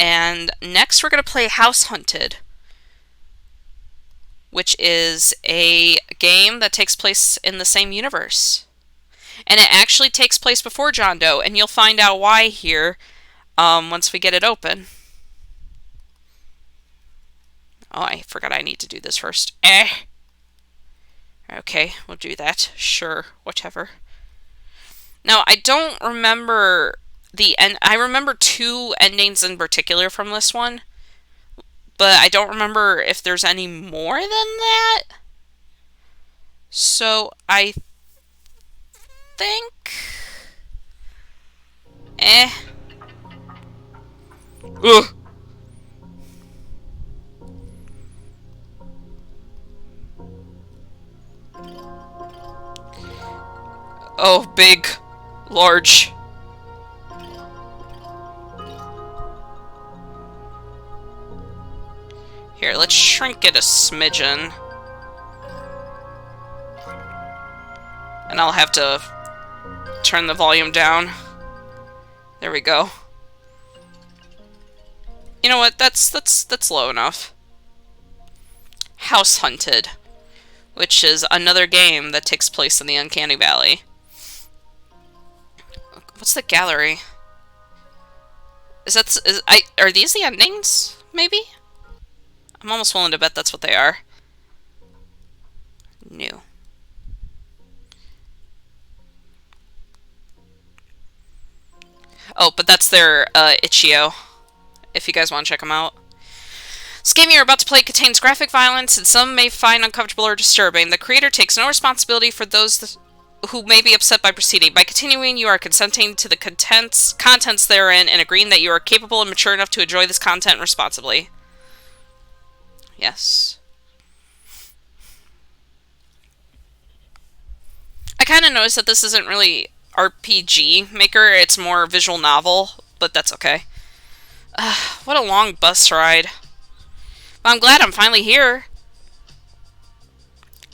And next we're going to play House Hunted, which is a game that takes place in the same universe. And it actually takes place before John Doe, and you'll find out why here once we get it open. Oh, I forgot I need to do this first. Okay, we'll do that. Sure, whatever. Now, I don't remember the end. I remember two endings in particular from this one, but I don't remember if there's any more than that. So, I think... Ugh. Oh, big. Large. Here, let's shrink it a smidgen. And I'll have to turn the volume down. There we go. You know what? That's low enough. House Hunted, which is another game that takes place in the Uncanny Valley. What's the gallery? Are these the endings? Maybe? I'm almost willing to bet that's what they are. New. Oh, but that's their itch.io, if you guys want to check them out. This game you're about to play contains graphic violence, and some may find uncomfortable or disturbing. The creator takes no responsibility for those who may be upset by proceeding. By continuing, you are consenting to the contents therein and agreeing that you are capable and mature enough to enjoy this content responsibly. Yes. I kind of noticed that this isn't really RPG Maker, it's more visual novel, but that's okay. What a long bus ride. But I'm glad I'm finally here.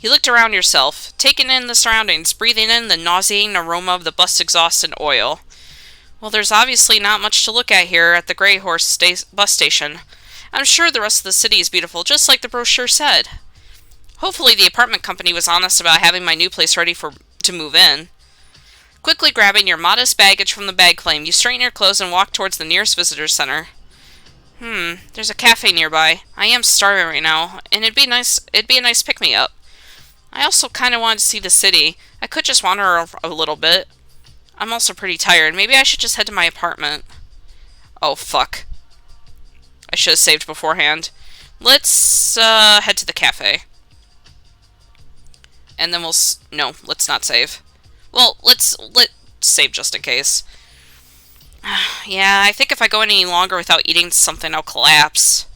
You looked around yourself, taking in the surroundings, breathing in the nauseating aroma of the bus exhaust and oil. Well, there's obviously not much to look at here at the Grey Horse bus station. I'm sure the rest of the city is beautiful, just like the brochure said. Hopefully the apartment company was honest about having my new place ready to move in. Quickly grabbing your modest baggage from the bag claim, you straighten your clothes and walk towards the nearest visitor center. There's a cafe nearby. I am starving right now, and it'd be a nice pick-me-up. I also kind of wanted to see the city. I could just wander a little bit. I'm also pretty tired. Maybe I should just head to my apartment. Oh, fuck. I should have saved beforehand. Let's head to the cafe. And then no, let's not save. Well, let's save just in case. Yeah, I think if I go any longer without eating something, I'll collapse.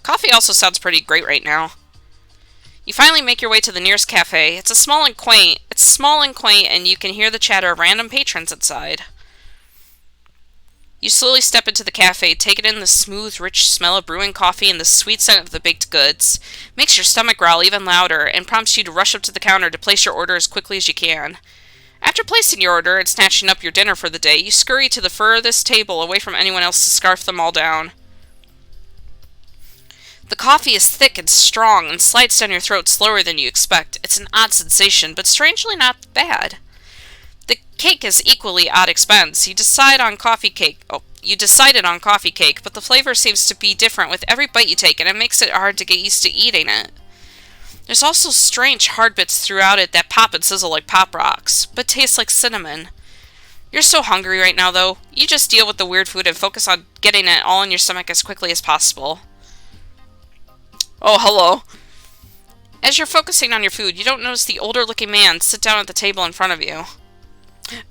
Coffee also sounds pretty great right now. You finally make your way to the nearest cafe. It's small and quaint, and you can hear the chatter of random patrons inside. You slowly step into the cafe, taking in the smooth, rich smell of brewing coffee and the sweet scent of the baked goods. Makes your stomach growl even louder and prompts you to rush up to the counter to place your order as quickly as you can. After placing your order and snatching up your dinner for the day, you scurry to the furthest table away from anyone else to scarf them all down. The coffee is thick and strong and slides down your throat slower than you expect. It's an odd sensation, but strangely not bad. The cake is equally odd expense. You decided on coffee cake, but the flavor seems to be different with every bite you take, and it makes it hard to get used to eating it. There's also strange hard bits throughout it that pop and sizzle like pop rocks, but taste like cinnamon. You're so hungry right now, though. You just deal with the weird food and focus on getting it all in your stomach as quickly as possible. Oh, hello. As you're focusing on your food, you don't notice the older-looking man sit down at the table in front of you.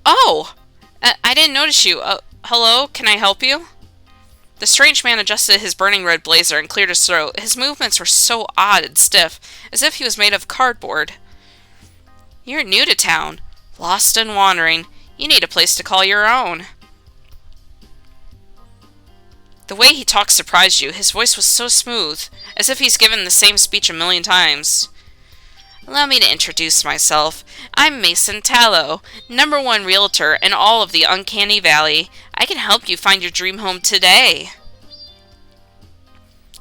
Oh! I didn't notice you. Hello? Can I help you? The strange man adjusted his burning red blazer and cleared his throat. His movements were so odd and stiff, as if he was made of cardboard. You're new to town. Lost and wandering. You need a place to call your own. The way he talked surprised you. His voice was so smooth, as if he's given the same speech a million times. Allow me to introduce myself. I'm Mason Tallow, #1 realtor in all of the Uncanny Valley. I can help you find your dream home today.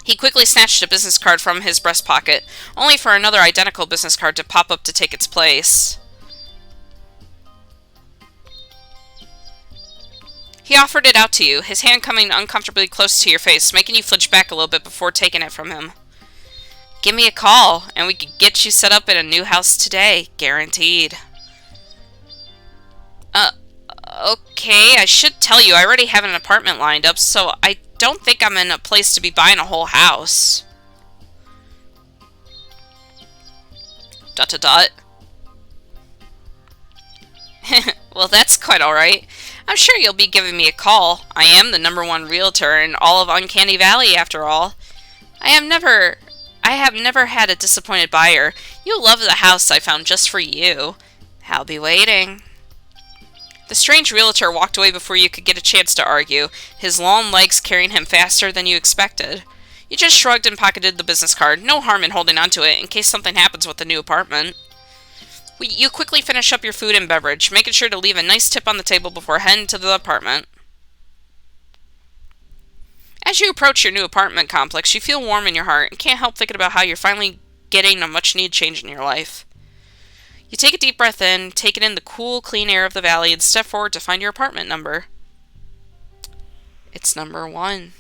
He quickly snatched a business card from his breast pocket, only for another identical business card to pop up to take its place. He offered it out to you, his hand coming uncomfortably close to your face, making you flinch back a little bit before taking it from him. Give me a call, and we could get you set up in a new house today, guaranteed. Okay, I should tell you, I already have an apartment lined up, so I don't think I'm in a place to be buying a whole house. ... Well, that's quite alright. I'm sure you'll be giving me a call. I am the #1 realtor in all of Uncanny Valley, after all. I have never had a disappointed buyer. You'll love the house I found just for you. I'll be waiting. The strange realtor walked away before you could get a chance to argue, his long legs carrying him faster than you expected. You just shrugged and pocketed the business card. No harm in holding onto it in case something happens with the new apartment. You quickly finish up your food and beverage, making sure to leave a nice tip on the table before heading to the apartment. As you approach your new apartment complex, you feel warm in your heart and can't help thinking about how you're finally getting a much-needed change in your life. You take a deep breath in, taking in the cool, clean air of the valley, and step forward to find your apartment number. It's #1.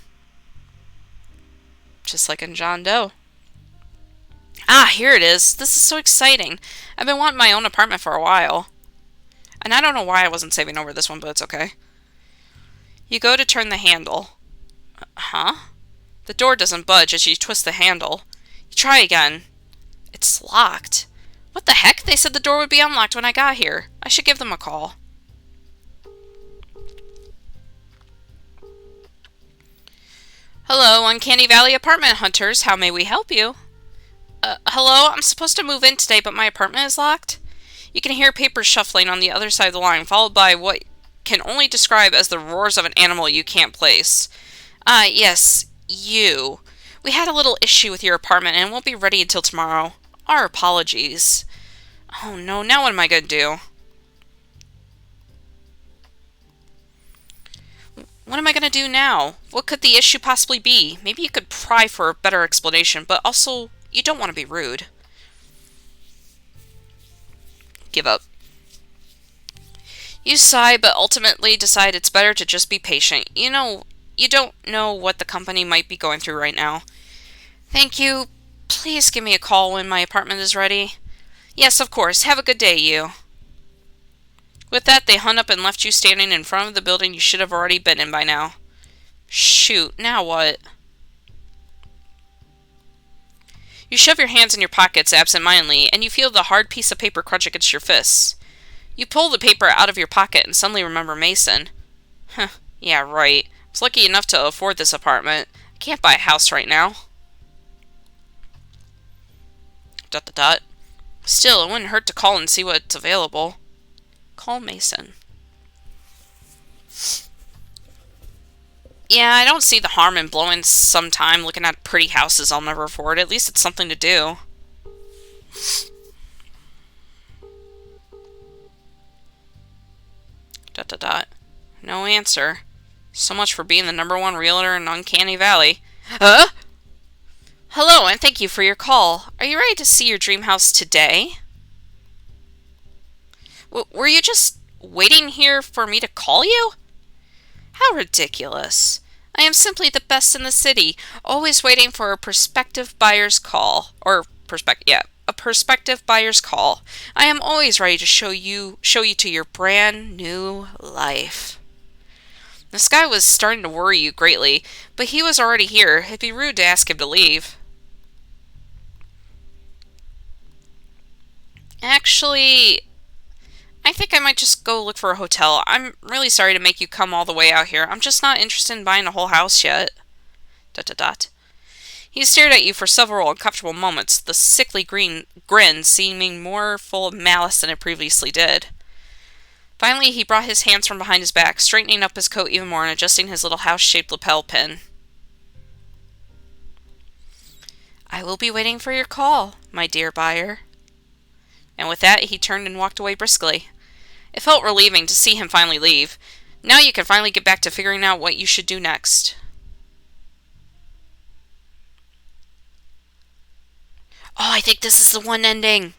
Just like in John Doe. Ah, here it is. This is so exciting. I've been wanting my own apartment for a while. And I don't know why I wasn't saving over this one, but it's okay. You go to turn the handle. Huh? The door doesn't budge as you twist the handle. You try again. It's locked. What the heck? They said the door would be unlocked when I got here. I should give them a call. Hello, Uncanny Valley apartment hunters. How may we help you? Hello? I'm supposed to move in today, but my apartment is locked? You can hear papers shuffling on the other side of the line, followed by what can only describe as the roars of an animal you can't place. Yes, you. We had a little issue with your apartment and won't be ready until tomorrow. Our apologies. Oh no, now what am I going to do? What am I going to do now? What could the issue possibly be? Maybe you could pry for a better explanation, but also, you don't want to be rude. Give up. You sigh, but ultimately decide it's better to just be patient. You don't know what the company might be going through right now. Thank you. Please give me a call when my apartment is ready. Yes, of course. Have a good day, you. With that, they hung up and left you standing in front of the building you should have already been in by now. Shoot, now what? You shove your hands in your pockets absent-mindedly, and you feel the hard piece of paper crunch against your fists. You pull the paper out of your pocket and suddenly remember Mason. Huh, yeah, right. I was lucky enough to afford this apartment. I can't buy a house right now. ... Still, it wouldn't hurt to call and see what's available. Call Mason. Yeah, I don't see the harm in blowing some time looking at pretty houses I'll never afford. At least it's something to do. No answer. So much for being the #1 realtor in Uncanny Valley. Huh? Hello, and thank you for your call. Are you ready to see your dream house today? Were you just waiting here for me to call you? How ridiculous. I am simply the best in the city, always waiting for a prospective buyer's call. A prospective buyer's call. I am always ready to show you to your brand new life. This guy was starting to worry you greatly, but he was already here. It'd be rude to ask him to leave. Actually, I think I might just go look for a hotel. I'm really sorry to make you come all the way out here. I'm just not interested in buying a whole house yet. ... He stared at you for several uncomfortable moments, the sickly grin seeming more full of malice than it previously did. Finally, he brought his hands from behind his back, straightening up his coat even more and adjusting his little house-shaped lapel pin. I will be waiting for your call, my dear buyer. And with that, he turned and walked away briskly. It felt relieving to see him finally leave. Now you can finally get back to figuring out what you should do next. Oh, I think this is the one ending.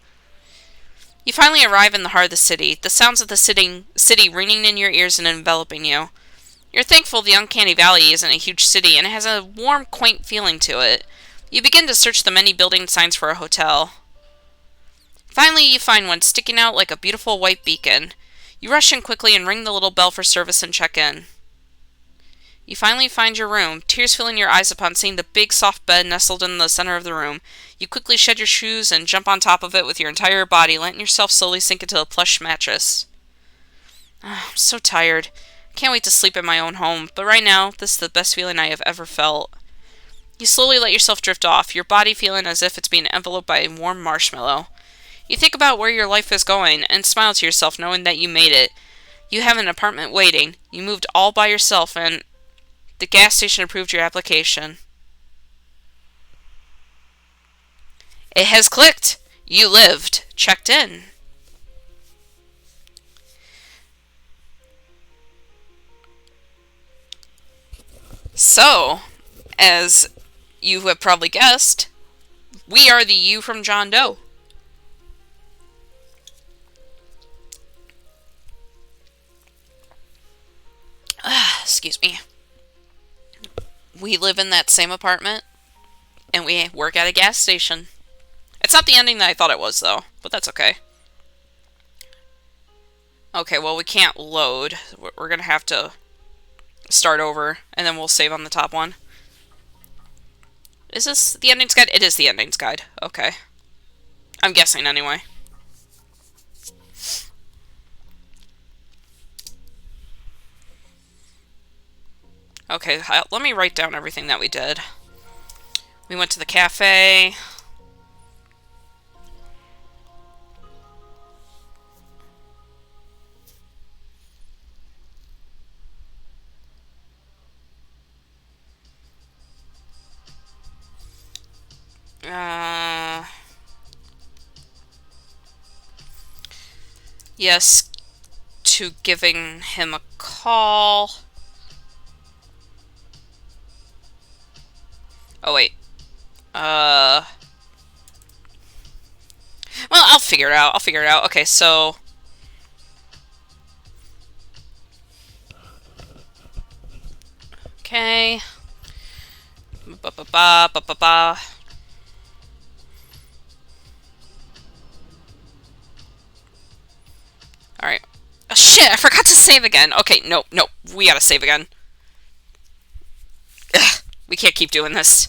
You finally arrive in the heart of the city, the sounds of the city ringing in your ears and enveloping you. You're thankful the Uncanny Valley isn't a huge city and it has a warm, quaint feeling to it. You begin to search the many building signs for a hotel. Finally, you find one sticking out like a beautiful white beacon. You rush in quickly and ring the little bell for service and check in. You finally find your room, tears filling your eyes upon seeing the big soft bed nestled in the center of the room. You quickly shed your shoes and jump on top of it with your entire body, letting yourself slowly sink into a plush mattress. I'm so tired. Can't wait to sleep in my own home, but right now, this is the best feeling I have ever felt. You slowly let yourself drift off, your body feeling as if it's being enveloped by a warm marshmallow. You think about where your life is going and smile to yourself knowing that you made it. You have an apartment waiting. You moved all by yourself and the gas station approved your application. It has clicked. You lived. Checked in. So, as you have probably guessed, we are the you from John Doe. Excuse me. We live in that same apartment, and we work at a gas station. It's not the ending that I thought it was, though, but that's okay. Okay, well, we can't load. We're gonna have to start over, and then we'll save on the top one. Is this the endings guide? It is the endings guide. Okay. I'm guessing, anyway. Okay, let me write down everything that we did. We went to the cafe. Yes, to giving him a call. Oh, wait. Well, I'll figure it out. Okay, so... Okay. Ba-ba-ba. Alright. Oh, shit, I forgot to save again. Okay, no, we gotta save again. Ugh, we can't keep doing this.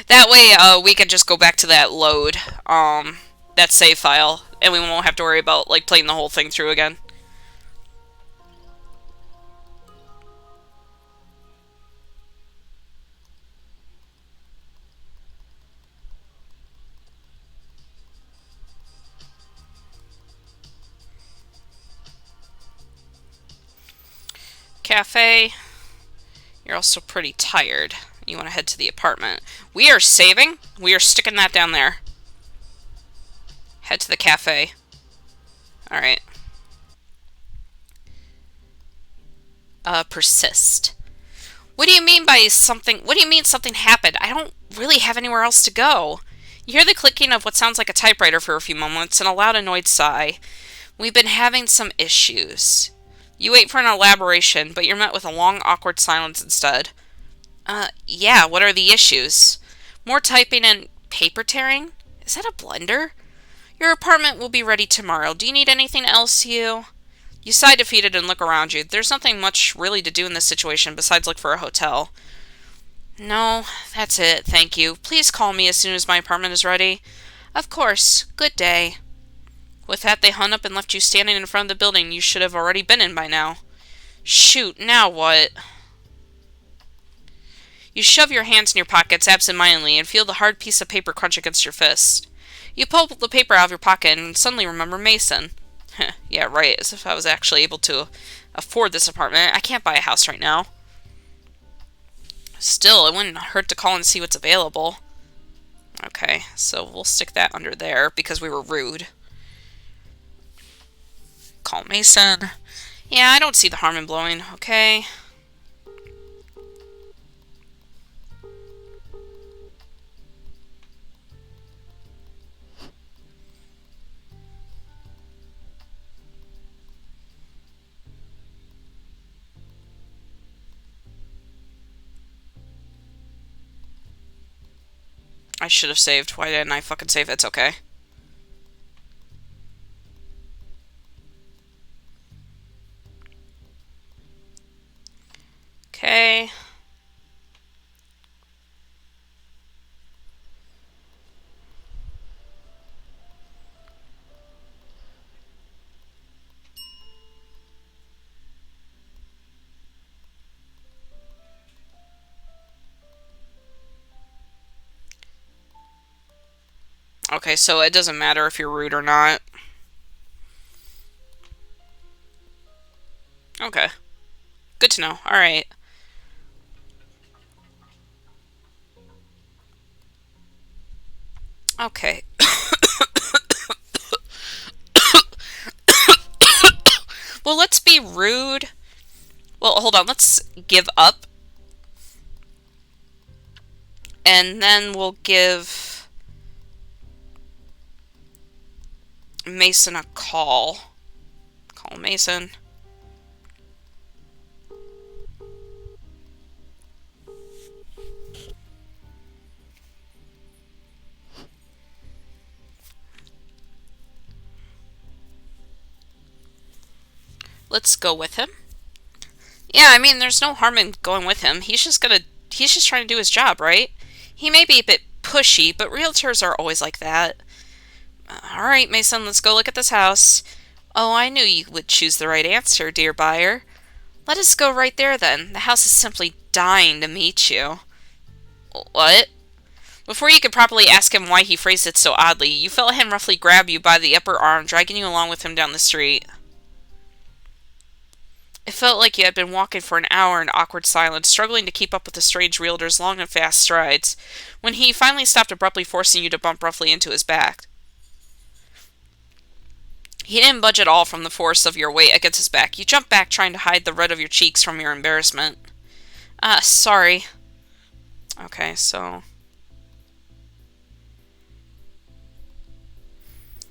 That way, we can just go back to that load, that save file, and we won't have to worry about, like, playing the whole thing through again. Cafe. You're also pretty tired. You want to head to the apartment. We are saving. We are sticking that down there. Head to the cafe. Alright. Persist. What do you mean by something? What do you mean something happened? I don't really have anywhere else to go. You hear the clicking of what sounds like a typewriter for a few moments and a loud annoyed sigh. We've been having some issues. You wait for an elaboration, but you're met with a long, awkward silence instead. Yeah, what are the issues? More typing and paper tearing? Is that a blender? Your apartment will be ready tomorrow. Do you need anything else, you? You sigh defeated and look around you. There's nothing much really to do in this situation besides look for a hotel. No, that's it, thank you. Please call me as soon as my apartment is ready. Of course. Good day. With that, they hung up and left you standing in front of the building you should have already been in by now. Shoot, now what? You shove your hands in your pockets absent-mindedly and feel the hard piece of paper crunch against your fist. You pull the paper out of your pocket and suddenly remember Mason. Yeah, right, as if I was actually able to afford this apartment. I can't buy a house right now. Still, it wouldn't hurt to call and see what's available. Okay, so we'll stick that under there because we were rude. Call Mason. Yeah, I don't see the harm in blowing, okay? I should have saved. Why didn't I fucking save? It's okay. Okay. Okay, so it doesn't matter if you're rude or not. Okay. Good to know. Alright. Okay. Well, let's be rude. Well, hold on. Let's give up. And then we'll give Mason a call. Call Mason. Let's go with him. Yeah, I mean, there's no harm in going with him. He's just trying to do his job, right? He may be a bit pushy, but realtors are always like that. Alright, Mason, let's go look at this house. Oh, I knew you would choose the right answer, dear buyer. Let us go right there, then. The house is simply dying to meet you. What? Before you could properly ask him why he phrased it so oddly, you felt him roughly grab you by the upper arm, dragging you along with him down the street. It felt like you had been walking for an hour in awkward silence, struggling to keep up with the strange realtor's long and fast strides, when he finally stopped abruptly, forcing you to bump roughly into his back. He didn't budge at all from the force of your weight against his back. You jumped back, trying to hide the red of your cheeks from your embarrassment. Sorry. Okay, so...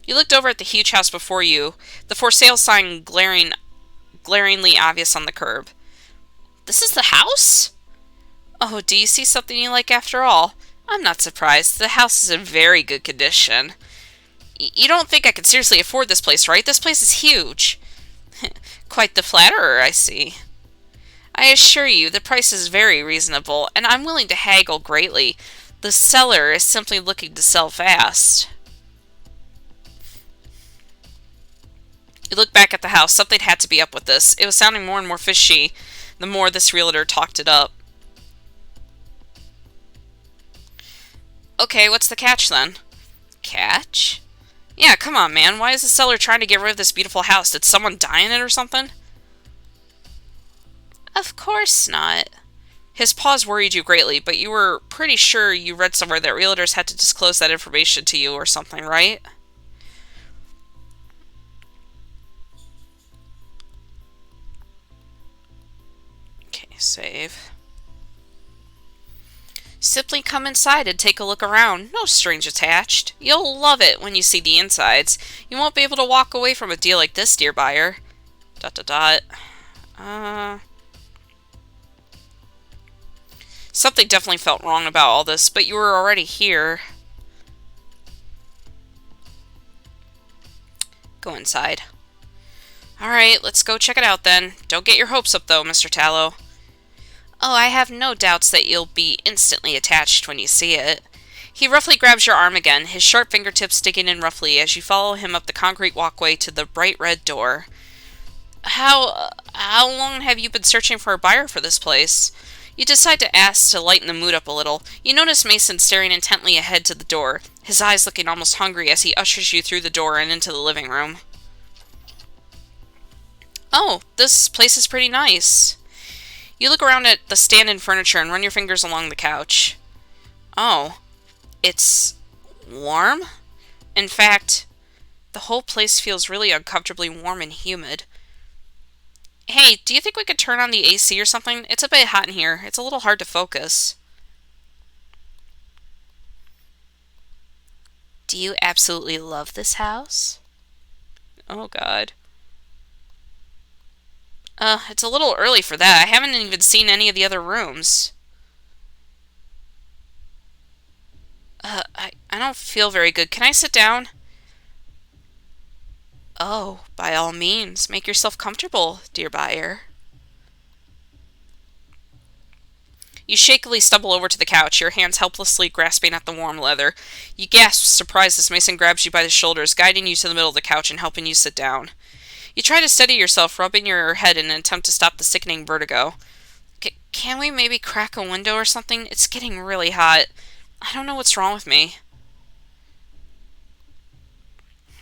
You looked over at the huge house before you, the for sale sign glaringly obvious on the curb. This is the house? Oh, do you see something you like after all? I'm not surprised. The house is in very good condition. You don't think I could seriously afford this place, right? This place is huge. Quite the flatterer, I see. I assure you, the price is very reasonable, and I'm willing to haggle greatly. The seller is simply looking to sell fast. You look back at the house. Something had to be up with this. It was sounding more and more fishy the more this realtor talked it up. Okay, what's the catch then? Catch? Yeah, come on, man. Why is the seller trying to get rid of this beautiful house? Did someone die in it or something? Of course not. His pause worried you greatly, but you were pretty sure you read somewhere that realtors had to disclose that information to you or something, right? Okay, save. Simply come inside and take a look around. No strings attached. You'll love it when you see the insides. You won't be able to walk away from a deal like this, dear buyer. ... Something definitely felt wrong about all this, but you were already here. Go inside. Alright, let's go check it out then. Don't get your hopes up though, Mr. Tallow. Oh, I have no doubts that you'll be instantly attached when you see it. He roughly grabs your arm again, his sharp fingertips digging in roughly as you follow him up the concrete walkway to the bright red door. How long have you been searching for a buyer for this place? You decide to ask to lighten the mood up a little. You notice Mason staring intently ahead to the door, his eyes looking almost hungry as he ushers you through the door and into the living room. Oh, this place is pretty nice. You look around at the stand-in furniture and run your fingers along the couch. Oh, it's warm? In fact, the whole place feels really uncomfortably warm and humid. Hey, do you think we could turn on the AC or something? It's a bit hot in here. It's a little hard to focus. Do you absolutely love this house? Oh, God. It's a little early for that. I haven't even seen any of the other rooms. I don't feel very good. Can I sit down? Oh, by all means, make yourself comfortable, dear buyer. You shakily stumble over to the couch, your hands helplessly grasping at the warm leather. You gasp, surprised as Mason grabs you by the shoulders, guiding you to the middle of the couch and helping you sit down. You try to steady yourself, rubbing your head in an attempt to stop the sickening vertigo. Can we maybe crack a window or something? It's getting really hot. I don't know what's wrong with me.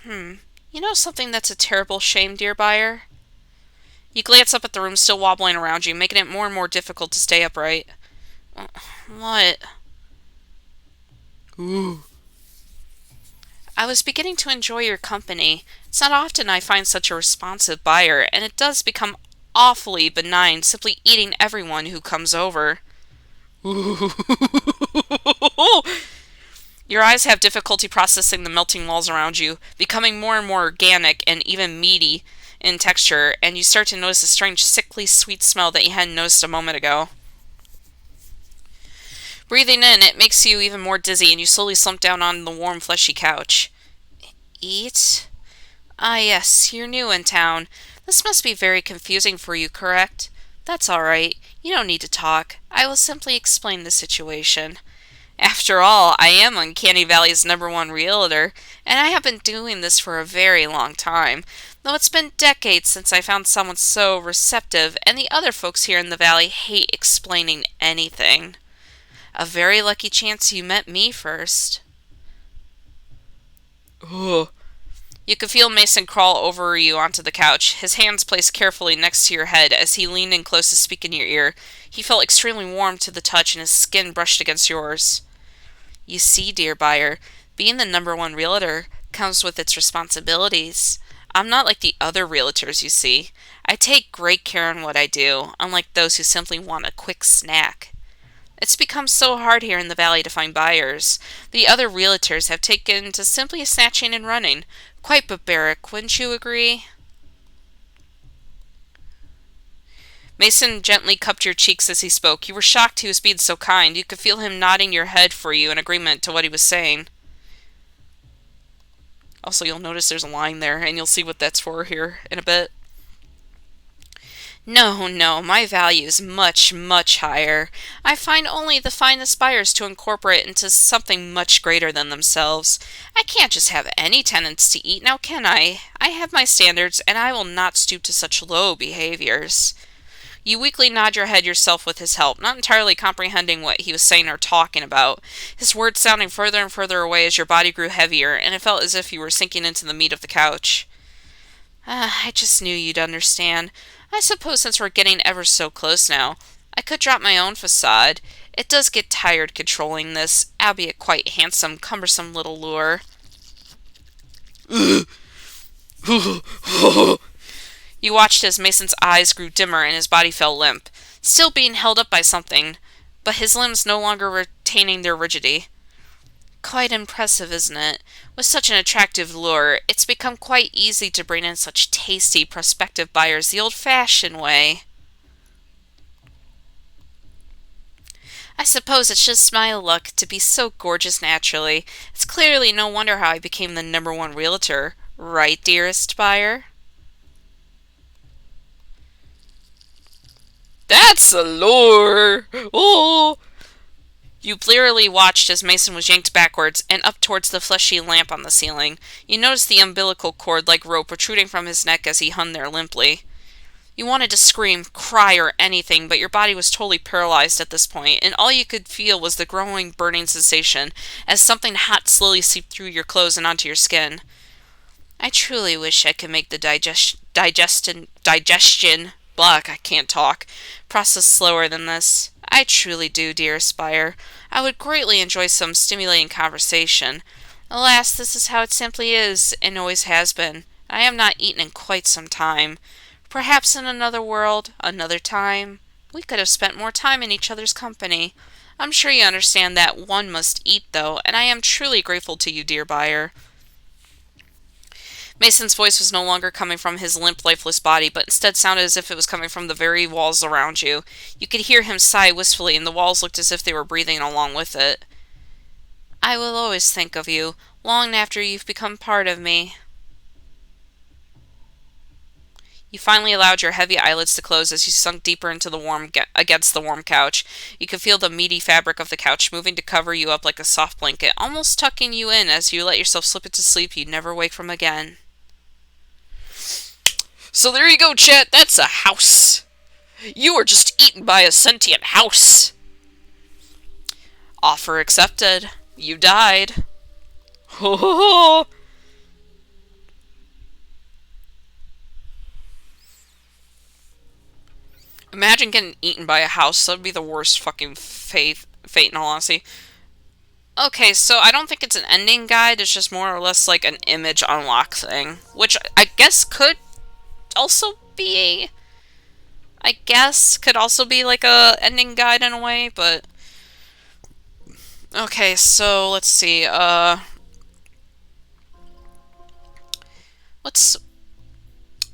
You know something that's a terrible shame, dear buyer? You glance up at the room still wobbling around you, making it more and more difficult to stay upright. What? Ooh. I was beginning to enjoy your company. It's not often I find such a responsive buyer, and it does become awfully benign simply eating everyone who comes over. Your eyes have difficulty processing the melting walls around you, becoming more and more organic and even meaty in texture, and you start to notice a strange, sickly sweet smell that you hadn't noticed a moment ago. Breathing in, it makes you even more dizzy, and you slowly slump down on the warm, fleshy couch. Eat? Ah, yes, you're new in town. This must be very confusing for you, correct? That's all right. You don't need to talk. I will simply explain the situation. After all, I am Uncanny Valley's #1 realtor, and I have been doing this for a very long time, though it's been decades since I found someone so receptive, and the other folks here in the valley hate explaining anything. A very lucky chance you met me first. Ugh. You could feel Mason crawl over you onto the couch, his hands placed carefully next to your head as he leaned in close to speak in your ear. He felt extremely warm to the touch, and his skin brushed against yours. You see, dear buyer, being the #1 realtor comes with its responsibilities. I'm not like the other realtors you see. I take great care in what I do, unlike those who simply want a quick snack. It's become so hard here in the valley to find buyers. The other realtors have taken to simply snatching and running. Quite barbaric, wouldn't you agree? Mason gently cupped your cheeks as he spoke. You were shocked he was being so kind. You could feel him nodding your head for you in agreement to what he was saying. Also, you'll notice there's a line there, and you'll see what that's for here in a bit. No, my value is much, much higher. I find only the finest buyers to incorporate into something much greater than themselves. I can't just have any tenants to eat, now can I? I have my standards, and I will not stoop to such low behaviors. You weakly nod your head yourself with his help, not entirely comprehending what he was saying or talking about, his words sounding further and further away as your body grew heavier, and it felt as if you were sinking into the meat of the couch. I just knew you'd understand. I suppose since we're getting ever so close now, I could drop my own facade. It does get tired controlling this, albeit quite handsome, cumbersome little lure. You watched as Mason's eyes grew dimmer and his body fell limp, still being held up by something, but his limbs no longer retaining their rigidity. Quite impressive, isn't it? With such an attractive lure, it's become quite easy to bring in such tasty prospective buyers the old-fashioned way. I suppose it's just my luck to be so gorgeous naturally. It's clearly no wonder how I became the #1 realtor. Right, dearest buyer? That's a lure! Oh! You blearily watched as Mason was yanked backwards and up towards the fleshy lamp on the ceiling. You noticed the umbilical cord like rope protruding from his neck as he hung there limply. You wanted to scream, cry, or anything, but your body was totally paralyzed at this point, and all you could feel was the growing, burning sensation as something hot slowly seeped through your clothes and onto your skin. I truly wish I could make the digestion Block, I can't talk. Process slower than this. I truly do, dear Aspire. I would greatly enjoy some stimulating conversation. Alas, this is how it simply is, and always has been. I have not eaten in quite some time. Perhaps in another world, another time, we could have spent more time in each other's company. I'm sure you understand that one must eat, though, and I am truly grateful to you, dear buyer. Mason's voice was no longer coming from his limp, lifeless body, but instead sounded as if it was coming from the very walls around you. You could hear him sigh wistfully, and the walls looked as if they were breathing along with it. I will always think of you, long after you've become part of me. You finally allowed your heavy eyelids to close as you sunk deeper into against the warm couch. You could feel the meaty fabric of the couch moving to cover you up like a soft blanket, almost tucking you in as you let yourself slip into sleep you'd never wake from again. So there you go, chat. That's a house. You were just eaten by a sentient house. Offer accepted. You died. Ho ho ho! Imagine getting eaten by a house. That would be the worst fucking fate in all honesty. Okay, so I don't think it's an ending guide. It's just more or less like an image unlock thing. Which I guess could also be... could also be like a ending guide in a way, but... Okay, so let's see,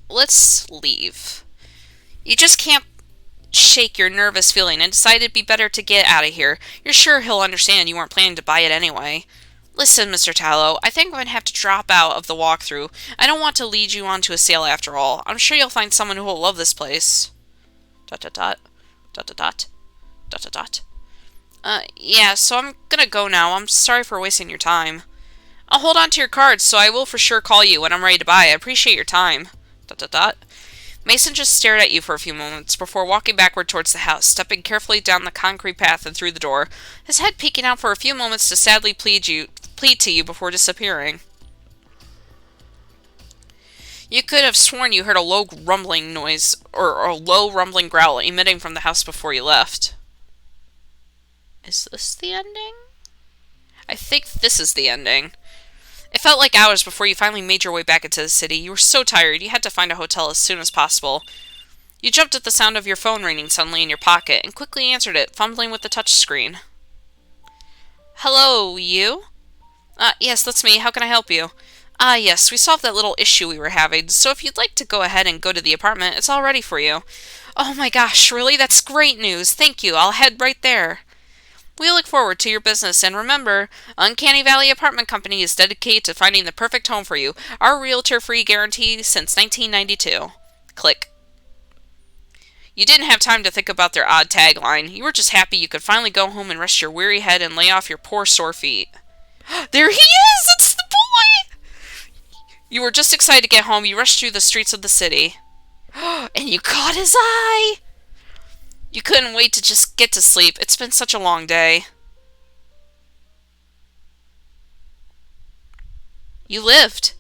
let's leave. You just can't shake your nervous feeling and decide it'd be better to get out of here. You're sure he'll understand you weren't planning to buy it anyway. Listen, Mr. Tallow, I think I'm going to have to drop out of the walkthrough. I don't want to lead you on to a sale after all. I'm sure you'll find someone who will love this place. ... Yeah, so I'm gonna go now. I'm sorry for wasting your time. I'll hold on to your cards, so I will for sure call you when I'm ready to buy. I appreciate your time. ... Mason just stared at you for a few moments before walking backward towards the house, stepping carefully down the concrete path and through the door, his head peeking out for a few moments to sadly plead to you before disappearing. You could have sworn you heard a low rumbling noise, or a low rumbling growl emitting from the house before you left. Is this the ending? I think this is the ending. It felt like hours before you finally made your way back into the city. You were so tired, you had to find a hotel as soon as possible. You jumped at the sound of your phone ringing suddenly in your pocket, and quickly answered it, fumbling with the touchscreen. Hello, you? Yes, that's me. How can I help you? Yes, we solved that little issue we were having, so if you'd like to go ahead and go to the apartment, it's all ready for you. Oh my gosh, really? That's great news. Thank you. I'll head right there. We look forward to your business, and remember, Uncanny Valley Apartment Company is dedicated to finding the perfect home for you. Our realtor-free guarantee since 1992. Click. You didn't have time to think about their odd tagline. You were just happy you could finally go home and rest your weary head and lay off your poor sore feet. There he is! It's the boy! You were just excited to get home. You rushed through the streets of the city. And you caught his eye! You couldn't wait to just get to sleep. It's been such a long day. You lived.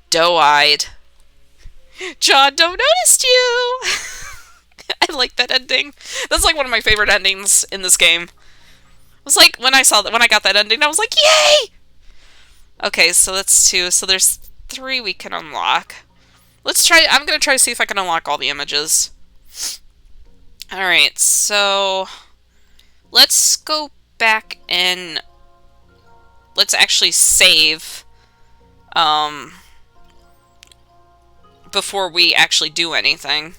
Doe-eyed. John Doe noticed you! I like that ending. That's like one of my favorite endings in this game. It was like, when I got that ending, I was like, yay! Okay, so that's 2. So there's 3 we can unlock. I'm gonna try to see if I can unlock all the images. Alright, so let's go back and let's actually save before we actually do anything.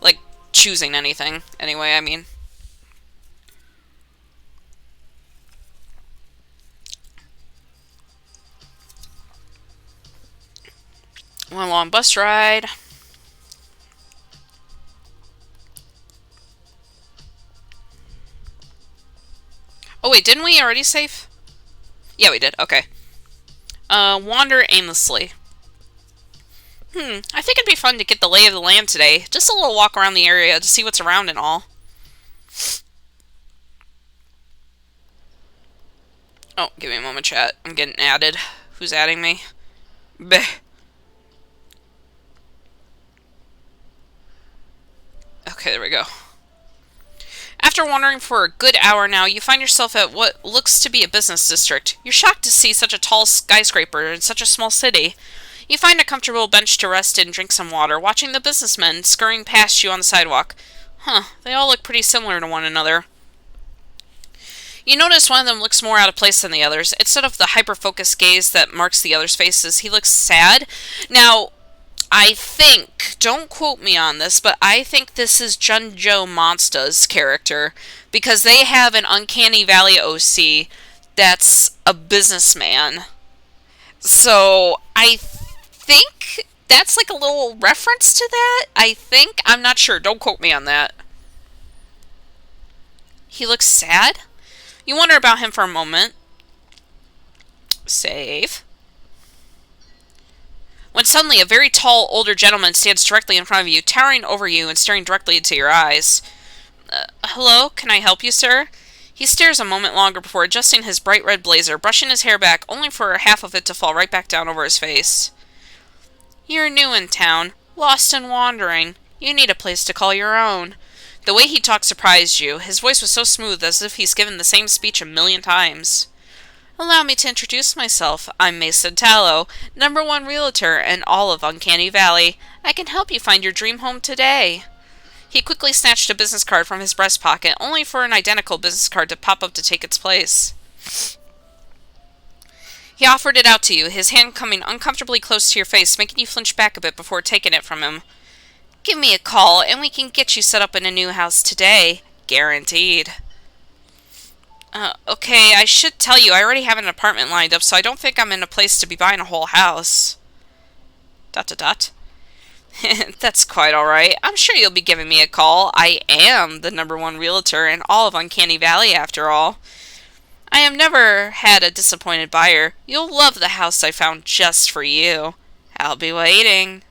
Like, choosing anything, anyway, I mean. One long bus ride. Oh wait, didn't we already save? Yeah, we did. Okay. Wander aimlessly. I think it'd be fun to get the lay of the land today. Just a little walk around the area to see what's around and all. Oh, give me a moment, chat. I'm getting added. Who's adding me? Bleh. Okay, there we go. After wandering for a good hour now, you find yourself at what looks to be a business district. You're shocked to see such a tall skyscraper in such a small city. You find a comfortable bench to rest and drink some water, watching the businessmen scurrying past you on the sidewalk. They all look pretty similar to one another. You notice one of them looks more out of place than the others. Instead of the hyper-focused gaze that marks the other's faces, he looks sad. Now, I think, don't quote me on this, but I think this is Junjo Monsta's character, because they have an Uncanny Valley OC that's a businessman. So, I think that's like a little reference to that, I think. I'm not sure, don't quote me on that. He looks sad? You wonder about him for a moment. Save. When suddenly a very tall, older gentleman stands directly in front of you, towering over you and staring directly into your eyes. Hello, can I help you, sir? He stares a moment longer before adjusting his bright red blazer, brushing his hair back, only for half of it to fall right back down over his face. You're new in town, lost and wandering. You need a place to call your own. The way he talked surprised you. His voice was so smooth, as if he's given the same speech a million times. Allow me to introduce myself. I'm Mason Tallow, #1 realtor in all of Uncanny Valley. I can help you find your dream home today. He quickly snatched a business card from his breast pocket, only for an identical business card to pop up to take its place. He offered it out to you, his hand coming uncomfortably close to your face, making you flinch back a bit before taking it from him. Give me a call, and we can get you set up in a new house today. Guaranteed. Okay, I should tell you, I already have an apartment lined up, so I don't think I'm in a place to be buying a whole house. ... That's quite alright. I'm sure you'll be giving me a call. I am the #1 realtor in all of Uncanny Valley, after all. I have never had a disappointed buyer. You'll love the house I found just for you. I'll be waiting.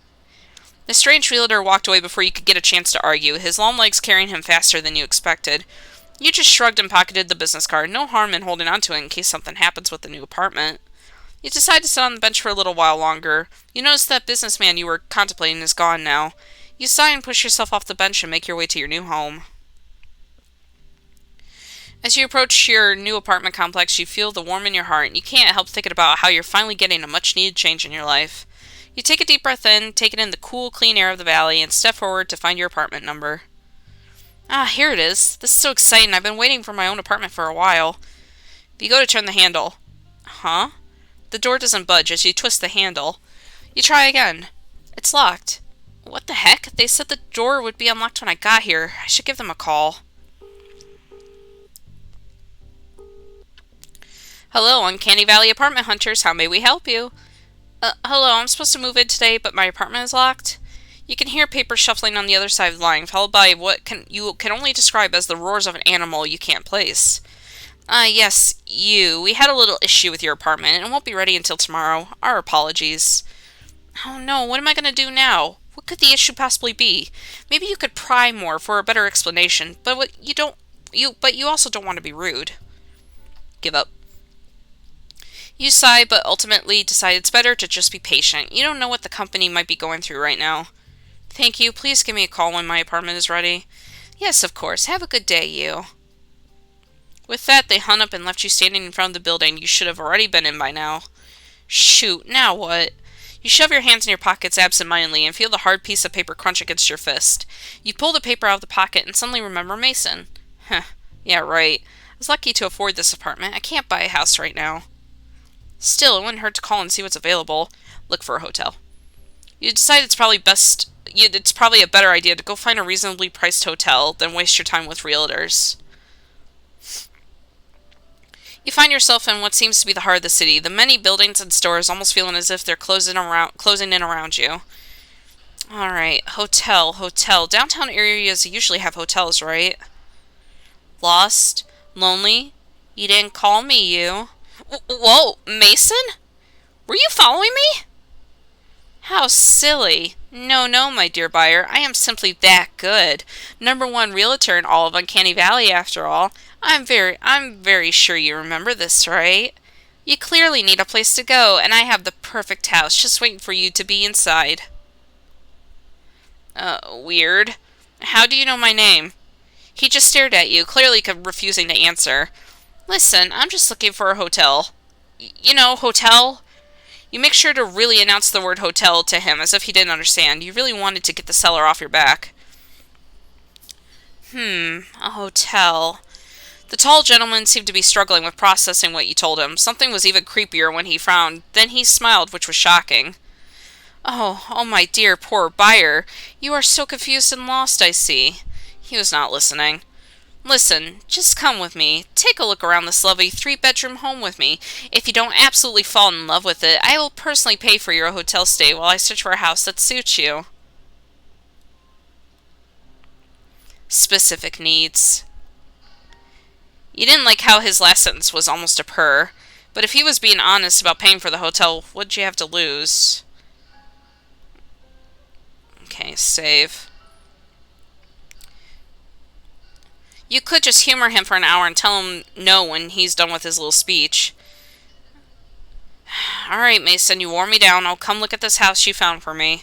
The strange realtor walked away before you could get a chance to argue, his long legs carrying him faster than you expected. You just shrugged and pocketed the business card. No harm in holding on to it in case something happens with the new apartment. You decide to sit on the bench for a little while longer. You notice that businessman you were contemplating is gone now. You sigh and push yourself off the bench and make your way to your new home. As you approach your new apartment complex, you feel the warmth in your heart, and you can't help thinking about how you're finally getting a much-needed change in your life. You take a deep breath in, taking in the cool, clean air of the valley, and step forward to find your apartment number. Ah, here it is. This is so exciting. I've been waiting for my own apartment for a while. You go to turn the handle. Huh? The door doesn't budge as you twist the handle. You try again. It's locked. What the heck? They said the door would be unlocked when I got here. I should give them a call. Hello, Uncanny Valley apartment hunters. How may we help you? Hello, I'm supposed to move in today, but my apartment is locked. You can hear paper shuffling on the other side of the line, followed by what you can only describe as the roars of an animal you can't place. Yes, you. We had a little issue with your apartment, and it won't be ready until tomorrow. Our apologies. Oh no, what am I going to do now? What could the issue possibly be? Maybe you could pry more for a better explanation, but you also don't want to be rude. Give up. You sigh, but ultimately decide it's better to just be patient. You don't know what the company might be going through right now. Thank you. Please give me a call when my apartment is ready. Yes, of course. Have a good day, you. With that, they hung up and left you standing in front of the building you should have already been in by now. Shoot, now what? You shove your hands in your pockets absentmindedly and feel the hard piece of paper crunch against your fist. You pull the paper out of the pocket and suddenly remember Mason. Yeah, right. I was lucky to afford this apartment. I can't buy a house right now. Still, it wouldn't hurt to call and see what's available. Look for a hotel. You decide it's probably a better idea to go find a reasonably priced hotel than waste your time with realtors. You find yourself in what seems to be the heart of the city, the many buildings and stores almost feeling as if they're closing in around you. Alright, hotel. Downtown areas usually have hotels, right? Lost? Lonely? You didn't call me, you. Whoa, Mason? Were you following me? How silly. No, my dear buyer. I am simply that good. #1 realtor in all of Uncanny Valley, after all. I'm very sure you remember this, right? You clearly need a place to go, and I have the perfect house just waiting for you to be inside. Weird. How do you know my name? He just stared at you, clearly refusing to answer. Listen, I'm just looking for a hotel. You know, hotel? You make sure to really announce the word hotel to him as if he didn't understand. You really wanted to get the seller off your back. A hotel. The tall gentleman seemed to be struggling with processing what you told him. Something was even creepier when he frowned. Then he smiled, which was shocking. Oh, my dear, poor buyer. You are so confused and lost, I see. He was not listening. Listen, just come with me. Take a look around this lovely 3-bedroom home with me. If you don't absolutely fall in love with it, I will personally pay for your hotel stay while I search for a house that suits you. Specific needs. You didn't like how his last sentence was almost a purr, but if he was being honest about paying for the hotel, what'd you have to lose? Okay, save. You could just humor him for an hour and tell him no when he's done with his little speech. Alright, Mason, you wore me down. I'll come look at this house you found for me.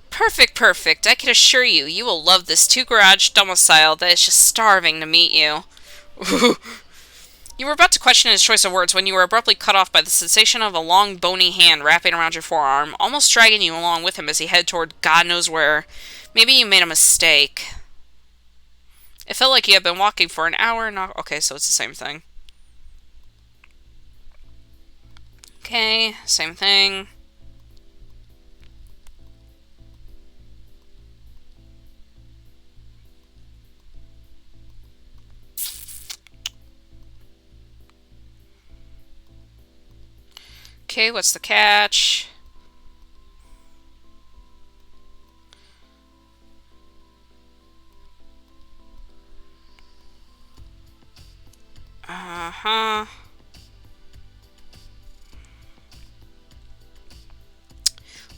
Perfect. I can assure you, you will love this 2-garage domicile that is just starving to meet you. You were about to question his choice of words when you were abruptly cut off by the sensation of a long, bony hand wrapping around your forearm, almost dragging you along with him as he headed toward God knows where. Maybe you made a mistake. It felt like you had been walking for an hour. Okay, so it's the same thing. Okay, same thing. Okay, what's the catch?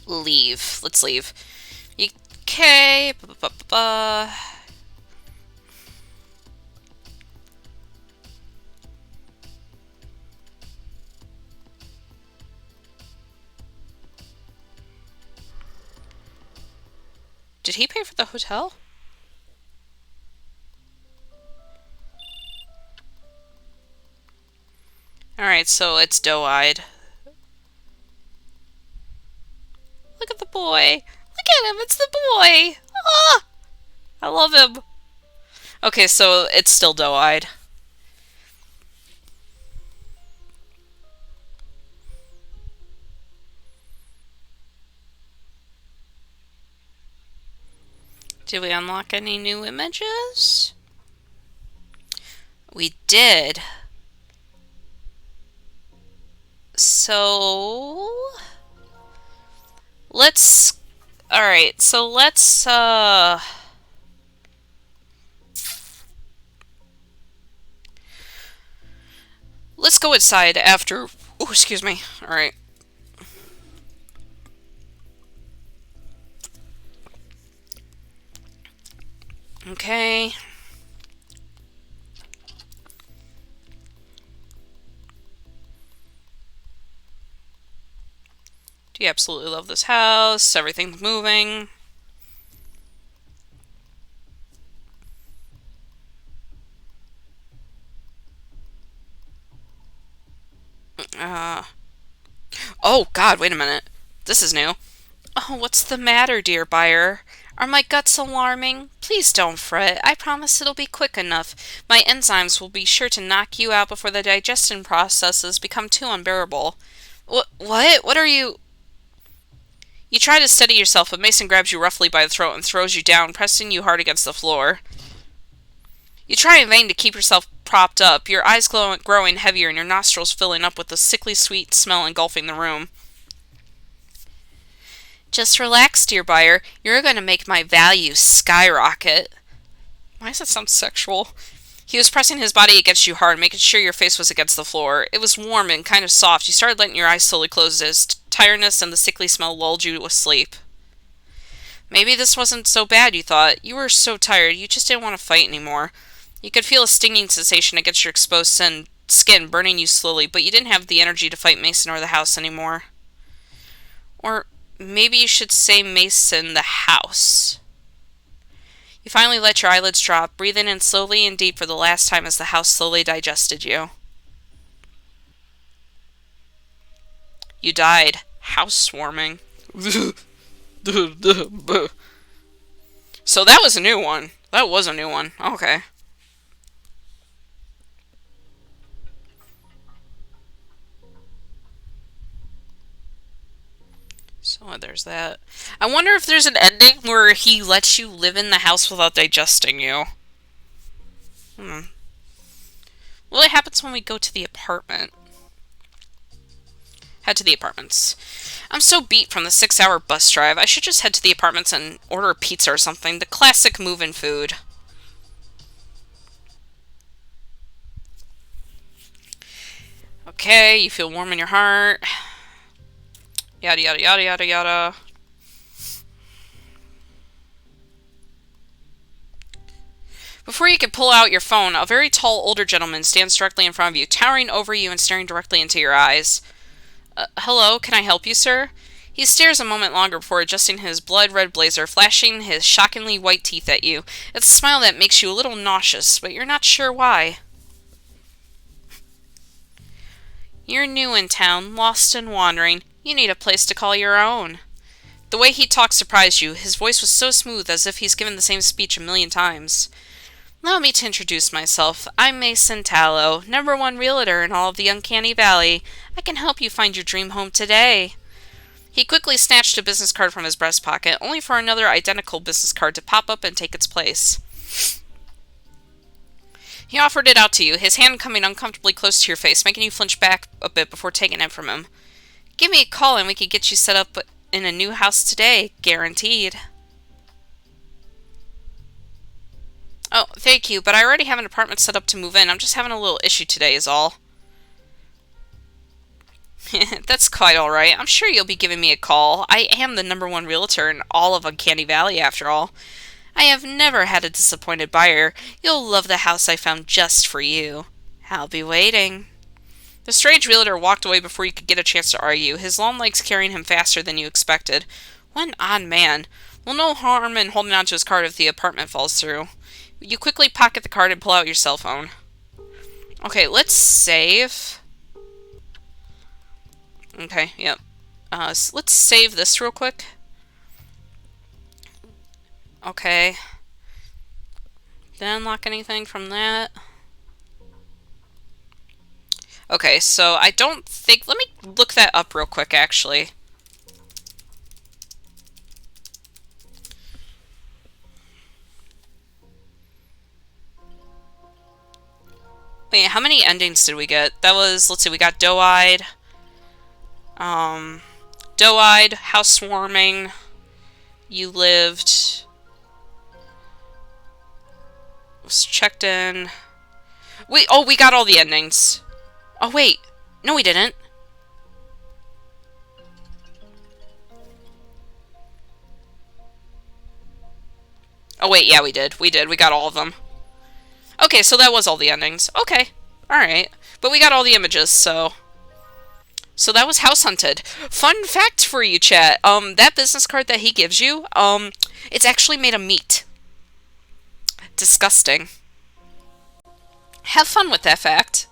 Leave. Let's leave. Okay. Did he pay for the hotel? Alright, so it's doe-eyed. Look at the boy. Look at him. It's the boy. Ah! I love him. Okay, so it's still doe-eyed. Did we unlock any new images? We did. So let's let's go inside after. Oh, excuse me. All right. Okay. Do you absolutely love this house? Everything's moving. Oh, God, wait a minute. This is new. Oh, what's the matter, dear buyer? Are my guts alarming? Please don't fret. I promise it'll be quick enough. My enzymes will be sure to knock you out before the digestion processes become too unbearable. What? What are you... You try to steady yourself, but Mason grabs you roughly by the throat and throws you down, pressing you hard against the floor. You try in vain to keep yourself propped up, your eyes growing heavier and your nostrils filling up with the sickly sweet smell engulfing the room. Just relax, dear buyer. You're going to make my value skyrocket. Why does that sound sexual? He was pressing his body against you hard, making sure your face was against the floor. It was warm and kind of soft. You started letting your eyes slowly close as tiredness and the sickly smell lulled you to sleep. Maybe this wasn't so bad, you thought. You were so tired, you just didn't want to fight anymore. You could feel a stinging sensation against your exposed skin burning you slowly, but you didn't have the energy to fight Mason or the house anymore. Or maybe you should say Mason the house. You finally let your eyelids drop, breathing in slowly and deep for the last time as the house slowly digested you. You died. House swarming. So that was a new one. That was a new one. Okay. So there's that. I wonder if there's an ending where he lets you live in the house without digesting you. Well, it happens when we go to the apartment. Head to the apartments. I'm so beat from the 6-hour bus drive. I should just head to the apartments and order a pizza or something. The classic move-in food. Okay, you feel warm in your heart. Yada yada yada yada yada. Before you can pull out your phone, a very tall older gentleman stands directly in front of you, towering over you and staring directly into your eyes. Hello, can I help you, sir? He stares a moment longer before adjusting his blood-red blazer, flashing his shockingly white teeth at you. It's a smile that makes you a little nauseous, but you're not sure why. You're new in town, lost and wandering. You need a place to call your own. The way he talked surprised you. His voice was so smooth, as if he's given the same speech a million times. Allow me to introduce myself. I'm Mason Tallow, #1 realtor in all of the Uncanny Valley. I can help you find your dream home today. He quickly snatched a business card from his breast pocket, only for another identical business card to pop up and take its place. He offered it out to you, his hand coming uncomfortably close to your face, making you flinch back a bit before taking it from him. Give me a call and we could get you set up in a new house today, guaranteed. Oh, thank you, but I already have an apartment set up to move in. I'm just having a little issue today is all. That's quite alright. I'm sure you'll be giving me a call. I am the #1 realtor in all of Uncanny Valley, after all. I have never had a disappointed buyer. You'll love the house I found just for you. I'll be waiting. The strange realtor walked away before you could get a chance to argue, his long legs carrying him faster than you expected. What an odd man. Well, no harm in holding on to his card if the apartment falls through. You quickly pocket the card and pull out your cell phone. Okay, let's save. Okay, yep. So let's save this real quick. Okay. Did I unlock anything from that? Okay, so I don't think... Let me look that up real quick, actually. Wait, how many endings did we get? That was... Let's see, we got Doe-Eyed. Doe-Eyed, House Swarming. You lived... Was checked in. Wait, oh, we got all the endings. Oh, wait. No, we didn't. Oh, wait, yeah, we did. We did. We got all of them. Okay, so that was all the endings. Okay. Alright. But we got all the images, so... So that was House Hunted. Fun fact for you, chat. That business card that he gives you, it's actually made of meat. Disgusting. Have fun with that fact.